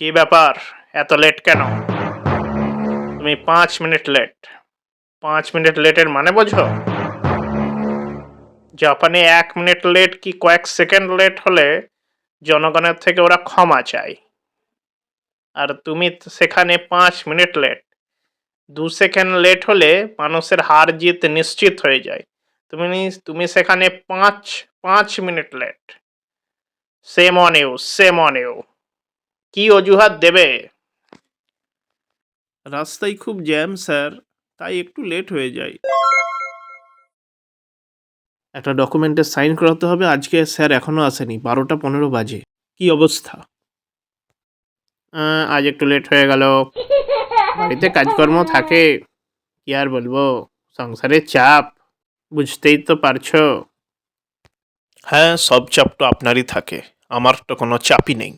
কি ব্যাপার, এত লেট কেন? তুমি 5 মিনিট লেট। 5 মিনিট লেটের মানে বোঝো? জাপানে 1 মিনিট লেট কি কয়েক সেকেন্ড লেট হলে জনগণের থেকে ওরা ক্ষমা চায়, আর তুমি সেখানে 5 মিনিট লেট। 2 সেকেন্ড লেট হলে মানুষের হার জিত নিশ্চিত হয়ে যায়। তুমি তুমি সেখানে 5 minute late. Shame on you, shame on you. কি অজুহাত দেবে? রাস্তায় খুব জ্যাম স্যার, তাই একটু লেট হয়ে যায়। একটা ডকুমেন্টে সাইন করাতে হবে, আজকে স্যার এখনো আসেনি, 12টা 15 বাজে। কি অবস্থা? আজ একটু লেট হয়ে গেল। বাড়িতে কাজকর্ম থাকে, কি আর বলবো, সংসারের চাপ, বুঝতেই তো পারছো। হ্যাঁ, সব চাপ তো আপনারই থাকে, আমার তো কোনো চাপই নেই।